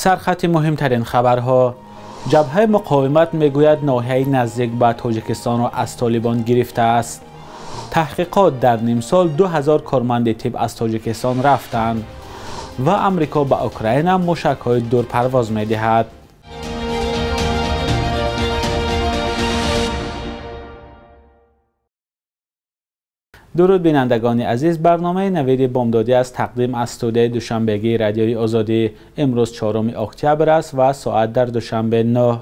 سرخط مهمترین خبرها: جبهه مقاومت میگوید ناحیه نزدیک به تاجیکستان را از طالبان گرفته است. تحقیقات در نیم سال 2000 کارمند تیب از تاجیکستان رفتند و امریکا به اوکراین موشک‌های دورپرواز می‌دهد. درود بینندگان عزیز، برنامه نوید بامدادی از تقدیم از استودیوی دوشنبگی رادیوی آزادی امروز 4 اکتبر است و ساعت در دوشنبه 9.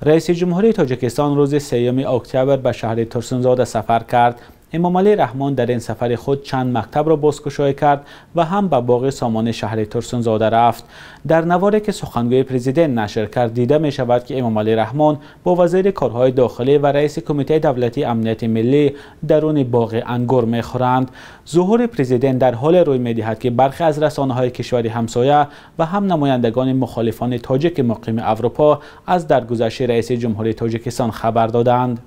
رئیس جمهوری تاجیکستان روز 3 اکتبر به شهر ترسونزاده سفر کرد. امامعلی رحمان در این سفر خود چند مکتب را بازگشایی کرد و هم به باغ سامان شهر ترسونزاده رفت. در نواری که سخنگوی پرزیدنت نشر کرد دیده می شود که امامعلی رحمان با وزیر کارهای داخلی و رئیس کمیته دولتی امنیت ملی درون باغ انگور می خورند. ظهور پرزیدنت در حال روی می دهد که برخی از رسانه‌های کشور همسایه و هم نمایندگان مخالفان تاجیک مقیم اروپا از درگذشت رئیس جمهوری تاجیکستان خبر دادند.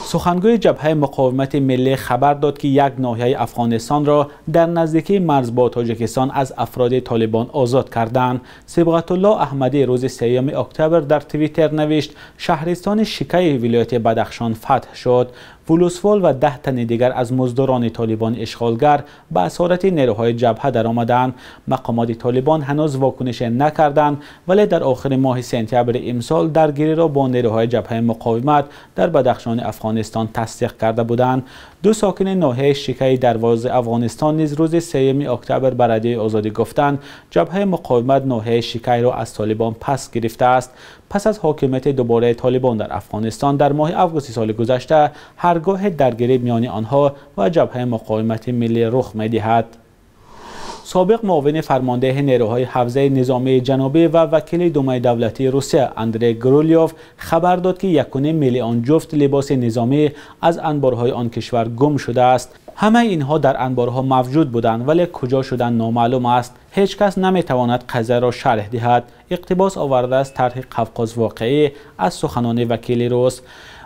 سخنگوی جبهه مقاومت ملی خبر داد که یک ناحیه افغانستان را در نزدیکی مرز با تاجیکستان از افراد طالبان آزاد کردند. صبغت الله احمدی روز 3 اکتبر در توییتر نوشت شهرستان شیکای ولایت بدخشان فتح شد. ولوسوال و 10 تن دیگر از مزدوران طالبان اشغالگر به اسارت نیروهای جبهه درآمدند. مقامات طالبان هنوز واکنش نکردند، ولی در آخر ماه سپتامبر امسال درگیری را با نیروهای جبهه مقاومت در بدخشان افغانستان تصدیق کرده بودند. 2 ساکن ناحیه شیکای دروازه افغانستان نیز روز 3 اکتبر به رادیوی آزادی گفتند جبهه مقاومت ناحیه شیکای را از طالبان پس گرفته است. پس از حاکمیت دوباره طالبان در افغانستان در ماه آگوست سال گذشته هرگاه درگیری میان آنها و جبهه مقاومت ملی رخ می‌دهد. سابق معاون فرمانده نیروهای حوزه نظامی جنوبی و وکیل دومه دولتی روسیه اندری گرولیوف خبر داد که 1.5 میلیون جفت لباس نظامی از انبارهای آن کشور گم شده است. همه اینها در انبارها موجود بودند ولی کجا شدند نامعلوم است. هیچ کس نمیتواند قضیه را شرح دهد. اقتباس آورده است طرح قفقاز واقعی از سخنان وکیل روس.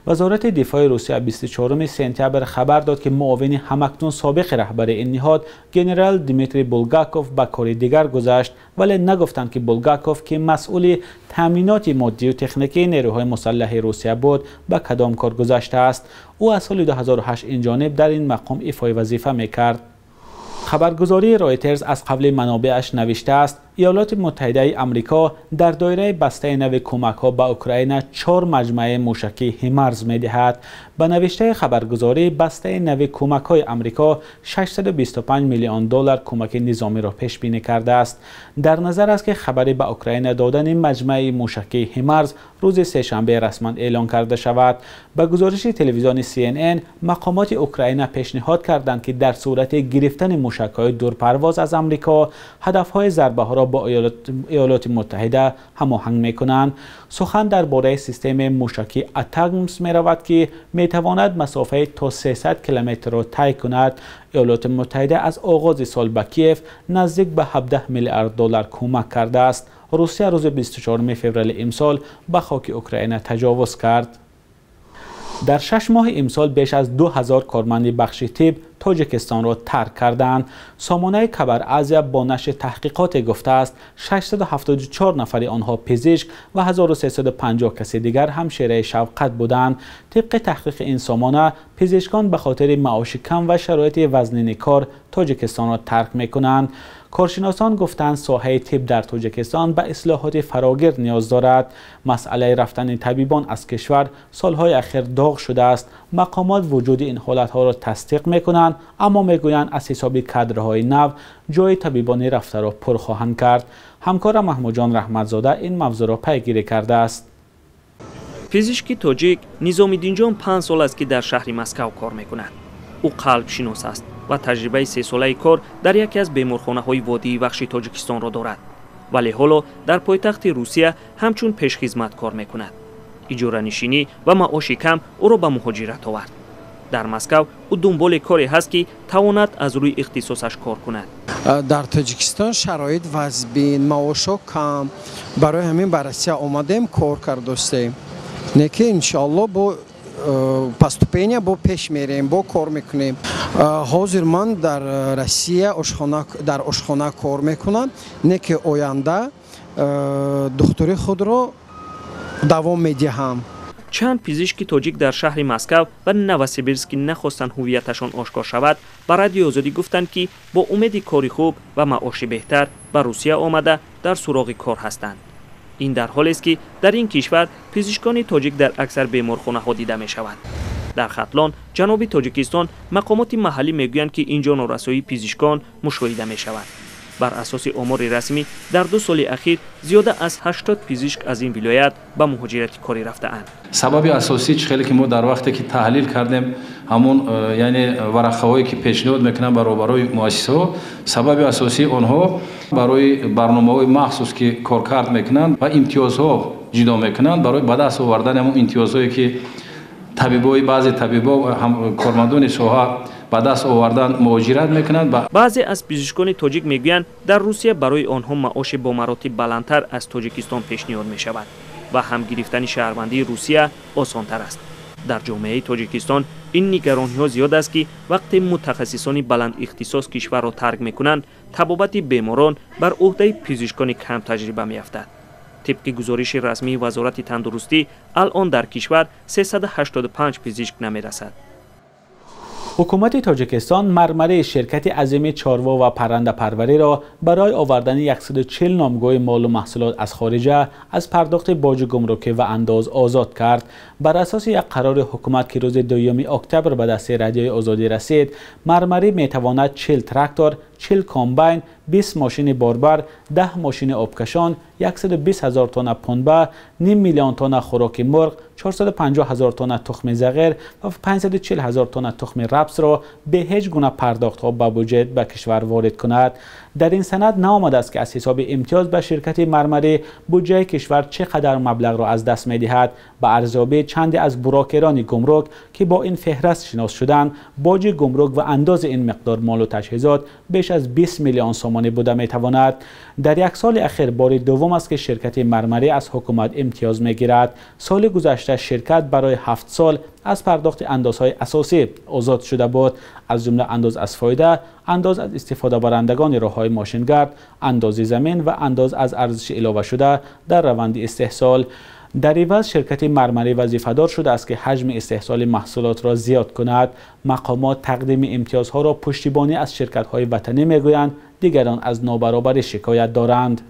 وزارت دفاع روسیه 24 سپتامبر خبر داد که معاون همکنون سابق رهبر این نهاد گنرال دیمیتری بولگاکوف به کار دیگر گذشت، ولی نگفتند که بولگاکوف که مسئول تامینات مادی و تکنیکی نیروهای مسلح روسیه بود به کدام کار گذشته است. او از سال 2008 این جانب در این مقام ایفای وظیفه میکرد. خبرگزاری رایترز از قبل منابعش نوشته است ایالات متحده آمریکا در دایره بسته نو کمک‌ها به اوکراین 4 مجموعه موشکی هیمارس می‌دهد. به نوشته خبرگزاری بسته نو کمک‌های آمریکا 625 میلیون دلار کمک نظامی را پیش بینی کرده است. در نظر است که خبری به اوکراین دادن مجموعه موشکی هیمارس روز سه‌شنبه رسما اعلام کرده شود. به گزارش تلویزیون CNN مقامات اوکراین پیشنهاد کردند که در صورت گرفتن موشک‌های دورپرواز از آمریکا هدف‌های ضربه‌ها را با ایالات متحده هماهنگ می‌کنند. سخن درباره سیستم موشکی اتاکمس می‌رود که می‌تواند مسافت تا 300 کیلومتر را طی کند. ایالات متحده از آغاز سال به کیف نزدیک به 17 میلیارد دلار کمک کرده است. روسیه روز 24 فوریه امسال به خاک اوکراین تجاوز کرد. در 6 ماه امسال بیش از 2000 کارمند بخش طب تاجیکستان را ترک کردند. سامانه خبر آزیا با نشر تحقیقات گفته است 674 نفر آنها پزشک و 1350 کس دیگر همشیره شفقت بودند. طبق تحقیق این سامانه پزشکان به خاطر معاش کم و شرایط وزنین کار تاجیکستان را ترک می‌کنند. کارشناسان گفتند ساحه طب در تاجیکستان به اصلاحات فراگیر نیاز دارد. مسئله رفتن طبیبان از کشور سالهای اخیر داغ شده است. مقامات وجود این حالتها را تصدیق میکنند، اما میگویند از حساب کادرهای نو جای طبیبان رفته را پر خواهند کرد. همکارم محمود جان رحمتزاده این موضوع را پیگیری کرده است. پزشک تاجیک نظام‌الدین جان 5 سال است که در شهر مسکو کار میکند. او قلب شناس است و تجربه 3 ساله کار در یکی از بیمارخانه‌های وادی وحش تاجیکستان را دارد، ولی حالا در پایتخت روسیه همچون پیشخدمت کار میکند. اجاره نشینی و معاش کم او را به مهاجرت آورد. در مسکو او دنبال کاری هست که تواند از روی اختصاصش کار کند. در تاجیکستان شرایط وضعیت معاش کم، برای همین به روسیه آمدیم کار کردیم. نکه انشالله با поступление با پیش میریم، با کار میکنیم. حاضر من در روسیه در آشخانه کار میکنم. نکه آینده دکتری خود را دوام میدهم. چند پزشک تاجیک در شهر مسکو و نوسیبیرسک نخواستند هویتشان آشکار شود به رادیو آزادی گفتند که با امید کاری خوب و معاش بهتر به روسیه آمده در سراغ کار هستند. این در حالی است که در این کشور پزشکان تاجیک در اکثر بیمارخانه‌ها دیده می شود. در ختلان جنوبی تاجیکستان مقامات محلی میگویند که اینجا نارسایی پزشکان مشاهده می شود. بر اساس آمار رسمی در 2 سال اخیر زیاده از 80 پزشک از این ولایت به مهاجرت کاری رفته‌اند. سبب اساسی خیلی که ما در وقتی که تحلیل کردیم همون یعنی ورقه‌هایی که پیشنهاد میکنن برای مؤسسه‌ها، سبب اساسی آنها برای برنامه‌های مخصوص که کارکرد میکنن و امتیازها جدا میکنن برای به دست آوردن همون امتیازهایی که طبیبای بعضی طبیبا هم کارمندان ساحه به دست آوردن مهاجرت میکنند. بعضی از پزشکان تاجیک میگویند در روسیه برای آنها معاش با مراتب بلندتر از تاجیکستان پیشنهاد می شود و هم گرفتن شهروندی روسیه آسانتر است. در جامعه تاجیکستان این نگرانی ها زیاد است که وقتی متخصصان بلند اختصاص کشور را ترک میکنند طبابت بیماران بر عهده پزشکان کم تجربه میافتد. طبق گزارش رسمی وزارت تندرستی الان در کشور 385 پزشک نمیرسد. حکومت تاجیکستان مرمره شرکت عظیم چاروا و پرنده پروری را برای آوردن 140 نامگاه مال و محصولات از خارج از پرداخت باج گمرکی و انداز آزاد کرد. بر اساس یک قرار حکومت که روز 2 اکتبر به دست رادیوی آزادی رسید، مرمره می تواند 40 تراکتور، 40 کامباین، 20 ماشین باربر، 10 ماشین آبکشان، 120,000 تن پنبه، 500,000 تن خوراک مرغ، 450,000 تن تخم زغیر و 540,000 تن تخم رپس را به هیچ گونه پرداخت‌ها به بودجه به کشور وارد کند. در این سند نآمده است که از حساب امتیاز به شرکت مرمره بودجه کشور چقدر مبلغ را از دست می‌دهد. به ارزیابی چند از بروکران گمرک که با این فهرست شناس شدند، باج گمرک و انداز این مقدار مال و تجهیزات بیش از 20 میلیون سومانی بوده می‌تواند. در یک سال اخیر بار دوم است که شرکت مرمره از حکومت امتیاز می‌گیرد. سال گذشته شرکت برای 7 سال از پرداخت اندازهای اساسی آزاد شده بود، از جمله انداز از فایده، انداز از استفاده برندگان راههای ماشینگرد، انداز زمین و انداز از ارزش علاوه شده در روند استحصال. در عوض شرکت مرمره وظیفه‌دار شده است که حجم استحصال محصولات را زیاد کند. مقامات تقدیم امتیازها را پشتیبانی از شرکت‌های وطنی می‌گویند، دیگران از نابرابری شکایت دارند.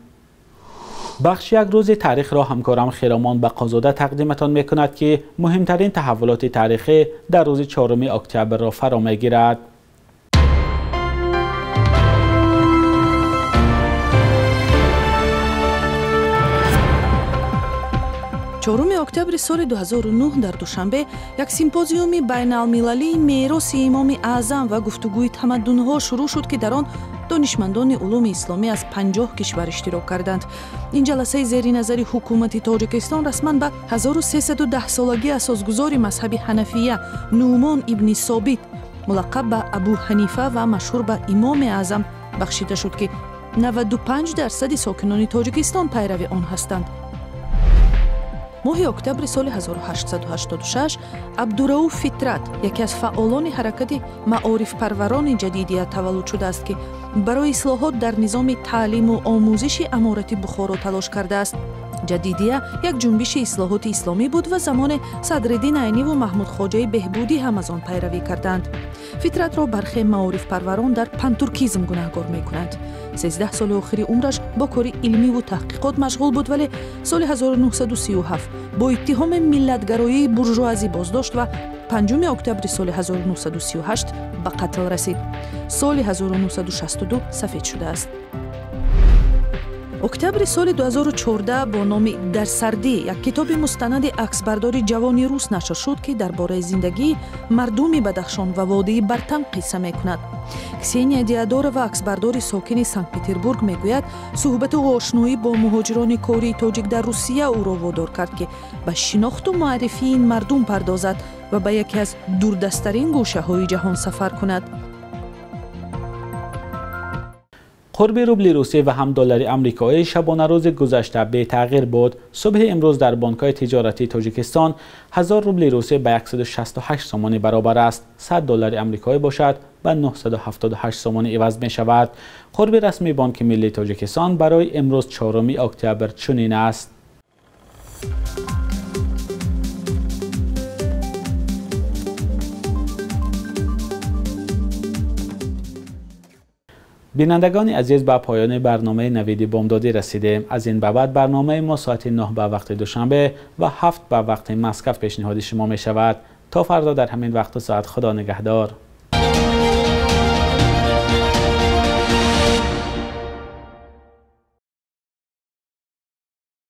بخش یک روز تاریخ را همکارم خیرامان بقازاده تقدیمتان می‌کند که مهمترین تحولات تاریخی در روز 4 اکتبر را فرا می‌گیرد. 4 октябри соли 2009 дар душанбе як симпозиуми байналмилалии мероси имоми аъзам ва гуфтугӯи тамаддунҳо шурӯъ шуд ки дар он донишмандони улуми исломӣ аз 50 кишвар иштирок карданд. ин ҷаласаи зери назари ҳукумати Тоҷикистон расман ба 1310-солагии асосгузори мазҳаби ҳанафия Нуъмон ибни Собит мулаққаб ба Абу Ҳанифа ва машҳур ба имоми аъзам бахшида шуд ки 95% сокинони Тоҷикистон пайрави он ҳастанд. моҳи октябри соли 1886 Абдурауф Фитрат, яке аз фаъолони ҳаракати маорифпарварони ҷадидия таваллуд шудааст ки барои ислоҳот дар низоми таълиму омӯзиши аморати Бухоро талош кардааст. ҷадидия як ҷунбиши ислоҳоти исломӣ буд ва замоне Садриддин Айниву Маҳмудхоҷаи Беҳбудӣ ҳам аз он пайравӣ карданд. Фитратро бархе маорифпарварон дар пантуркизм гунаҳгор мекунанд. 13 соли охири умраш бо кори илмиву таҳқиқот машғул буд, вале соли 1937 бо иттиҳоми миллатгароии буржуазӣ боздошт ва 5 октябри соли 1938 ба қатл расид. соли 1962 сафед шудааст. октябри соли 2014 бо номи «Дар сардӣ» як китоби мустанади аксбардори ҷавони рус нашр шуд ки дар бораи зиндагии мардуми Бадахшон ва водии Бартан қисса мекунад. Ксения Диадорова, аксбардори сокини Санкт-Петербург, мегӯяд суҳбату ошноӣ бо муҳоҷирони кории тоҷик дар Русия ӯро водор кард ки ба шинохту муаррифии ин мардум пардозад ва ба яке аз дурдастарин гӯшаҳои ҷаҳон сафар кунад. قرب روبل روسی و هم دلار آمریکایی شبانه روز گذشته بی تغییر بود. صبح امروز در بانک‌های تجارتی تاجیکستان 1000 روبل روسی به 168 سومانی برابر است. 100 دلار آمریکایی باشد و 978 سومانی عوض می شود. قرب رسمی بانک ملی تاجیکستان برای امروز 4 اکتبر چنین است. بینندگان عزیز، به پایان برنامه نوید بامدادی رسیدیم. از این به بعد برنامه ما ساعت 9 به وقت دوشنبه و 7 به وقت مسکو پیشنهاد شما می شود. تا فردا در همین وقت و ساعت، خدا نگهدار.